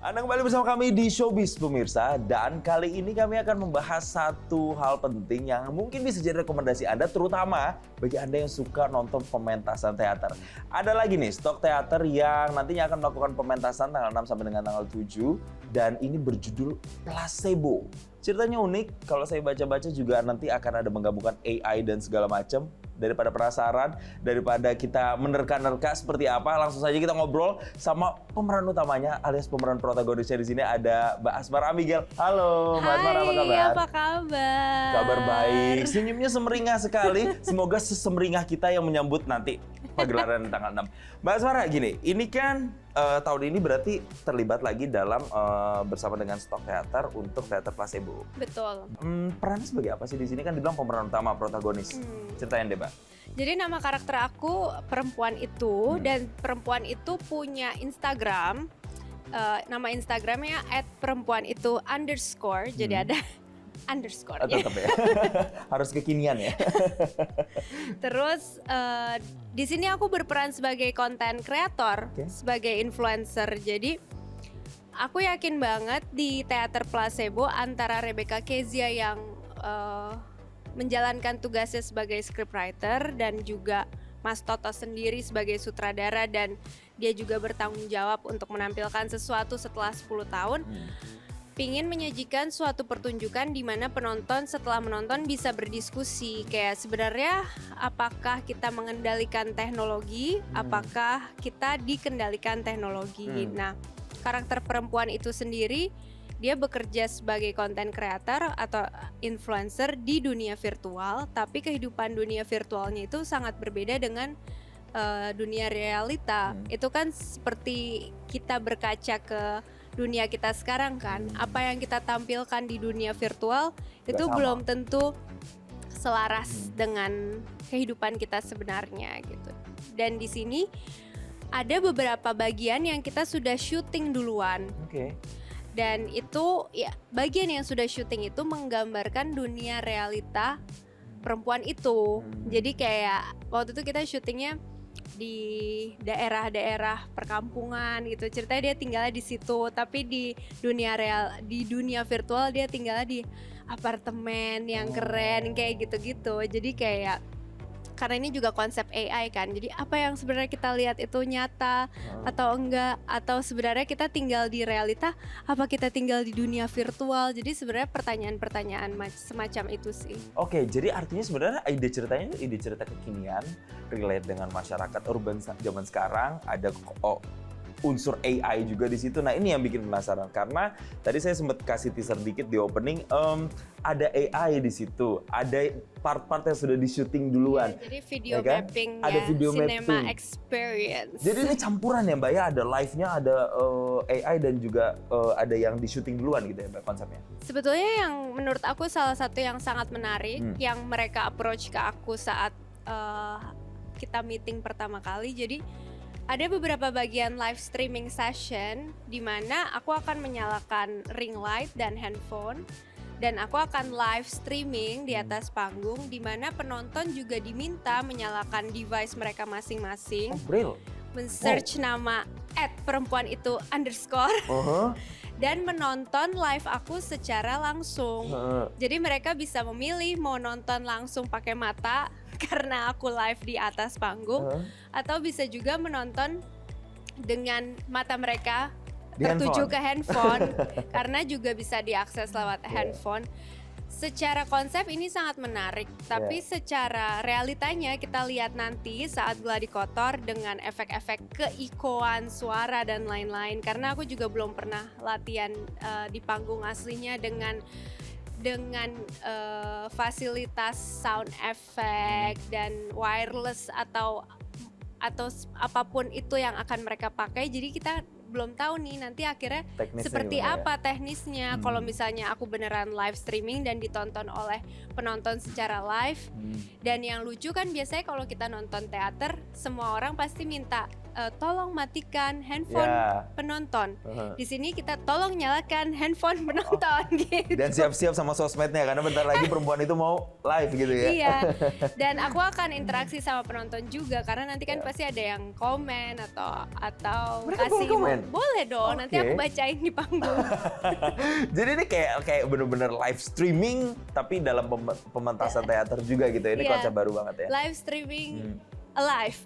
Anda kembali bersama kami di Showbiz pemirsa, dan kali ini kami akan membahas satu hal penting yang mungkin bisa jadi rekomendasi Anda, terutama bagi Anda yang suka nonton pementasan teater. Ada lagi nih stok teater yang nantinya akan melakukan pementasan tanggal 6 sampai dengan tanggal 7, dan ini berjudul Placebo. Ceritanya unik, kalau saya baca-baca juga nanti akan ada menggabungkan AI dan segala macam. Daripada penasaran, daripada kita menerka-nerka seperti apa, langsung saja kita ngobrol sama pemeran utamanya alias pemeran protagonisnya di sini, ada Mbak Asmar Amigel. Halo, Mbak Asmar, apa kabar? Apa kabar? Kabar baik. Senyumnya semeringah sekali. Semoga sesemeringah kita yang menyambut nanti pagelaran tanggal 6. Mbak Asmar, gini, ini kan tahun ini berarti terlibat lagi dalam bersama dengan stok teater untuk teater Placebo. Betul. Perannya sebagai apa sih di sini? Kan dibilang pemeran utama, protagonis. Ceritain deh, Mbak. Jadi nama karakter aku perempuan itu, dan perempuan itu punya Instagram. Nama Instagramnya @perempuanitu_. Jadi ada underscore. Tetap ya. Harus kekinian ya. Terus di sini aku berperan sebagai content creator, sebagai influencer. Jadi aku yakin banget di teater Placebo antara Rebecca Kezia yang menjalankan tugasnya sebagai scriptwriter dan juga Mas Toto sendiri sebagai sutradara, dan dia juga bertanggung jawab untuk menampilkan sesuatu setelah 10 tahun. Pingin menyajikan suatu pertunjukan di mana penonton setelah menonton bisa berdiskusi kayak sebenarnya apakah kita mengendalikan teknologi, apakah kita dikendalikan teknologi. Nah, karakter perempuan itu sendiri dia bekerja sebagai content creator atau influencer di dunia virtual, tapi kehidupan dunia virtualnya itu sangat berbeda dengan dunia realita. Itu kan seperti kita berkaca ke dunia kita sekarang kan, apa yang kita tampilkan di dunia virtual itu belum tentu selaras dengan kehidupan kita sebenarnya gitu. Dan di sini ada beberapa bagian yang kita sudah syuting duluan. Dan itu ya bagian yang sudah syuting itu menggambarkan dunia realita perempuan itu. Jadi kayak waktu itu kita syutingnya di daerah-daerah perkampungan gitu. Ceritanya dia tinggalnya di situ, tapi di dunia real, di dunia virtual dia tinggalnya di apartemen yang keren kayak gitu-gitu. Jadi kayak karena ini juga konsep AI kan, jadi apa yang sebenarnya kita lihat itu nyata atau enggak, atau sebenarnya kita tinggal di realita, apa kita tinggal di dunia virtual. Jadi sebenarnya pertanyaan-pertanyaan semacam itu sih. Oke, jadi artinya sebenarnya ide ceritanya ide cerita kekinian, relate dengan masyarakat urban zaman sekarang, ada unsur AI juga di situ. Nah, ini yang bikin penasaran karena tadi saya sempat kasih teaser dikit di opening, ada AI di situ, ada part-part yang sudah di syuting duluan. Ya, jadi video mapping, ada video cinema mapping experience. Jadi ini campuran ya Mbak ya, ada live-nya, ada AI dan juga ada yang di syuting duluan gitu ya Mbak konsepnya. Sebetulnya yang menurut aku salah satu yang sangat menarik yang mereka approach ke aku saat kita meeting pertama kali. Jadi ada beberapa bagian live streaming session di mana aku akan menyalakan ring light dan handphone, dan aku akan live streaming di atas panggung di mana penonton juga diminta menyalakan device mereka masing-masing, men-search nama @perempuanitu_, dan menonton live aku secara langsung. Jadi mereka bisa memilih mau nonton langsung pakai mata karena aku live di atas panggung, atau bisa juga menonton dengan mata mereka tertuju ke handphone karena juga bisa diakses lewat handphone. Secara konsep ini sangat menarik, tapi secara realitanya kita lihat nanti saat Gladi Kotor dengan efek-efek keikoan suara dan lain-lain. Karena aku juga belum pernah latihan di panggung aslinya dengan fasilitas sound effect dan wireless atau apapun itu yang akan mereka pakai. Jadi kita belum tahu nih nanti akhirnya teknisnya seperti apa teknisnya. Kalau misalnya aku beneran live streaming dan ditonton oleh penonton secara live. Dan yang lucu kan biasanya kalau kita nonton teater, semua orang pasti minta tolong matikan handphone penonton. Di sini kita tolong nyalakan handphone penonton gitu. Dan siap-siap sama sosmednya karena bentar lagi perempuan itu mau live gitu ya. Iya. Dan aku akan interaksi sama penonton juga karena nanti kan pasti ada yang komen atau mereka kasih komen. Sekalian? Boleh dong, nanti Oke. aku bacain di panggung. Jadi ini kayak bener-bener live streaming tapi dalam pementasan teater juga gitu. Ini Iya. konsep baru banget ya. Live streaming alive.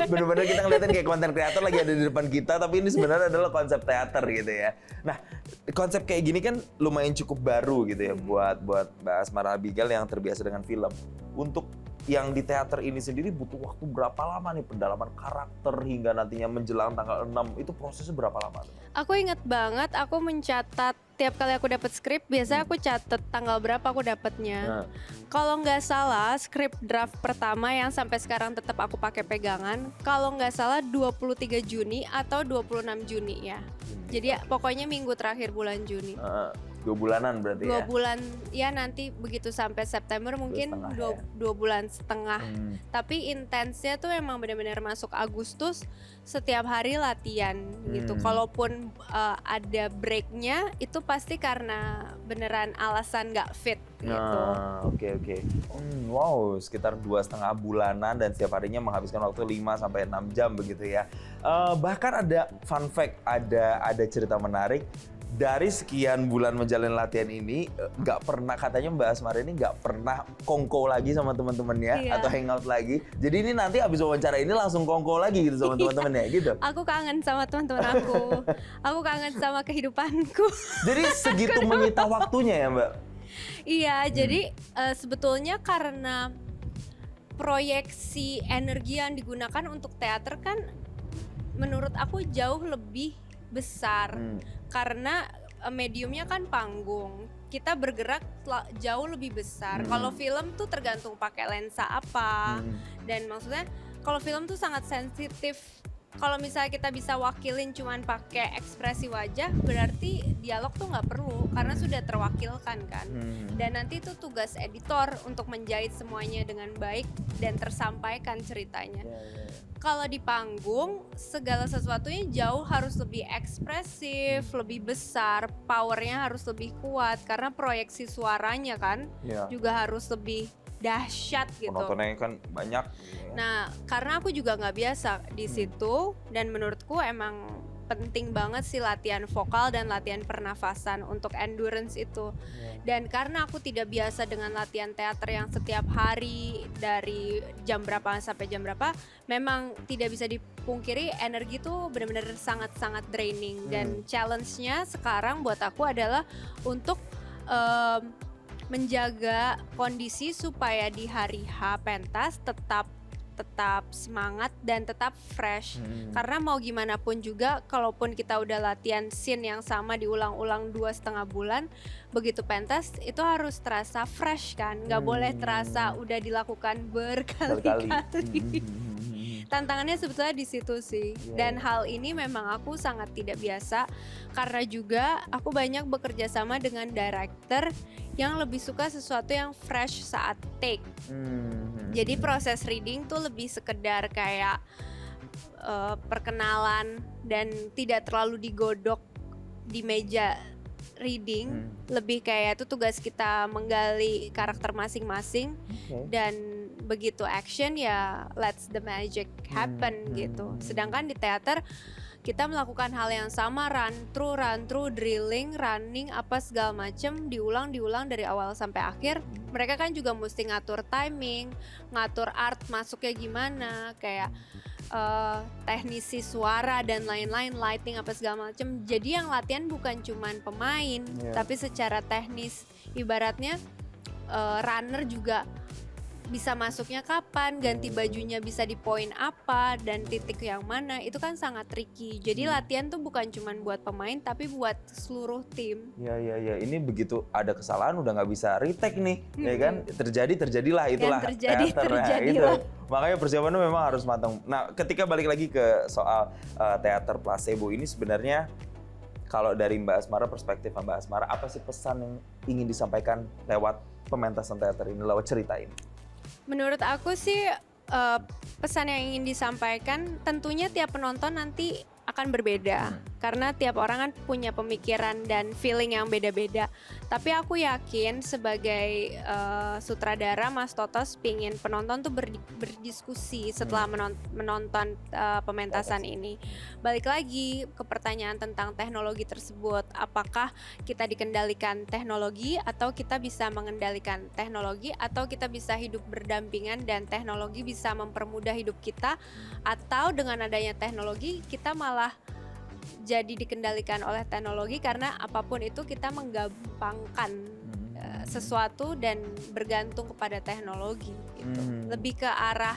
Bener-bener kita ngeliatin kayak konten kreator lagi ada di depan kita, tapi ini sebenarnya adalah konsep teater gitu ya. Nah, konsep kayak gini kan lumayan cukup baru gitu ya buat Mbak Asmara Abigail yang terbiasa dengan film. Untuk yang di teater ini sendiri butuh waktu berapa lama nih pendalaman karakter hingga nantinya menjelang tanggal 6 itu prosesnya berapa lama? Aku inget banget, aku mencatat tiap kali aku dapat skrip, biasanya aku catat tanggal berapa aku dapatnya. Nah, Kalau nggak salah, skrip draft pertama yang sampai sekarang tetap aku pakai pegangan, kalau nggak salah 23 Juni atau 26 Juni ya. Jadi pokoknya minggu terakhir bulan Juni. 2 bulanan berarti 2 ya? bulan ya, nanti begitu sampai September mungkin setengah ya. 2 bulan setengah. Hmm. Tapi intensnya tuh emang benar-benar masuk Agustus, setiap hari latihan gitu. Kalaupun ada breaknya itu pasti karena beneran alasan nggak fit gitu. Nah, oke. Wow, sekitar 2,5 bulanan dan setiap harinya menghabiskan waktu 5 sampai 6 jam begitu ya. Bahkan ada fun fact, ada cerita menarik. Dari sekian bulan menjalani latihan ini, nggak pernah, katanya Mbak Asmara ini nggak pernah kongko lagi sama teman-temannya Iya. atau hangout lagi. Jadi ini nanti habis wawancara ini langsung kongko lagi gitu sama teman-temannya gitu. Aku kangen sama teman-teman aku kangen sama kehidupanku. Jadi segitu menyita waktunya ya Mbak? Iya, jadi sebetulnya karena proyeksi energi yang digunakan untuk teater kan menurut aku jauh lebih besar. Karena mediumnya kan panggung, kita bergerak jauh lebih besar. Kalau film tuh tergantung pakai lensa apa, dan maksudnya kalau film tuh sangat sensitif. Kalau misalnya kita bisa wakilin cuman pakai ekspresi wajah, berarti dialog tuh nggak perlu karena sudah terwakilkan kan. Dan nanti itu tugas editor untuk menjahit semuanya dengan baik dan tersampaikan ceritanya. Kalau di panggung, segala sesuatunya jauh harus lebih ekspresif, lebih besar, powernya harus lebih kuat karena proyeksi suaranya kan juga harus lebih dahsyat gitu. Penontonnya kan banyak. Nah, karena aku juga nggak biasa di situ dan menurutku emang penting banget sih latihan vokal dan latihan pernafasan untuk endurance itu. Dan karena aku tidak biasa dengan latihan teater yang setiap hari dari jam berapa sampai jam berapa, memang tidak bisa dipungkiri energi tuh benar-benar sangat-sangat draining. Dan challenge-nya sekarang buat aku adalah untuk menjaga kondisi supaya di hari H pentas tetap semangat dan tetap fresh. Karena mau gimana pun juga, kalaupun kita udah latihan scene yang sama diulang-ulang 2,5 bulan, begitu pentas itu harus terasa fresh kan, nggak boleh terasa udah dilakukan berkali-kali. Tantangannya sebetulnya di situ sih. Dan hal ini memang aku sangat tidak biasa karena juga aku banyak bekerja sama dengan director yang lebih suka sesuatu yang fresh saat take. Jadi proses reading tuh lebih sekedar kayak perkenalan dan tidak terlalu digodok di meja reading. Lebih kayak itu tugas kita menggali karakter masing-masing. Dan begitu action ya let's the magic happen gitu. Sedangkan di teater kita melakukan hal yang sama, run through, drilling, running, apa segala macem, diulang dari awal sampai akhir. Mereka kan juga mesti ngatur timing, ngatur art masuknya gimana, kayak teknisi suara dan lain-lain, lighting apa segala macem. Jadi yang latihan bukan cuman pemain, tapi secara teknis. Ibaratnya runner juga bisa masuknya kapan, ganti bajunya bisa di poin apa, dan titik yang mana, itu kan sangat tricky. Jadi latihan tuh bukan cuman buat pemain, tapi buat seluruh tim. Ya. Ini begitu ada kesalahan udah nggak bisa retake nih, ya kan? Terjadilah itulah teater. Itu. Makanya persiapannya memang harus matang. Nah, ketika balik lagi ke soal teater placebo ini, sebenarnya kalau dari Mbak Asmara, perspektif Mbak Asmara, apa sih pesan yang ingin disampaikan lewat pementasan teater ini, lewat cerita ini? Menurut aku sih pesan yang ingin disampaikan tentunya tiap penonton nanti akan berbeda. karena tiap orang kan punya pemikiran dan feeling yang beda-beda. Tapi aku yakin sebagai sutradara, Mas Totos pingin penonton tuh berdiskusi setelah menonton pementasan ini. Balik lagi ke pertanyaan tentang teknologi tersebut, apakah kita dikendalikan teknologi atau kita bisa mengendalikan teknologi, atau kita bisa hidup berdampingan dan teknologi bisa mempermudah hidup kita, atau dengan adanya teknologi kita malah jadi dikendalikan oleh teknologi karena apapun itu kita menggampangkan sesuatu dan bergantung kepada teknologi gitu. Lebih ke arah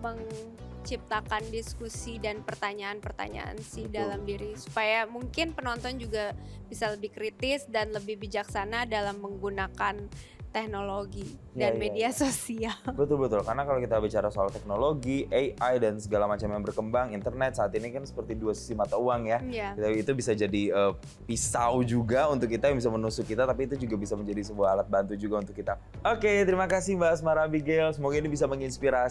menciptakan diskusi dan pertanyaan-pertanyaan sih dalam diri, supaya mungkin penonton juga bisa lebih kritis dan lebih bijaksana dalam menggunakan teknologi dan media sosial. Betul, karena kalau kita bicara soal teknologi, AI dan segala macam yang berkembang, internet saat ini kan seperti dua sisi mata uang ya. Itu bisa jadi pisau juga untuk kita yang bisa menusuk kita, tapi itu juga bisa menjadi sebuah alat bantu juga untuk kita. Oke, terima kasih Mbak Asmara Abigail, semoga ini bisa menginspirasi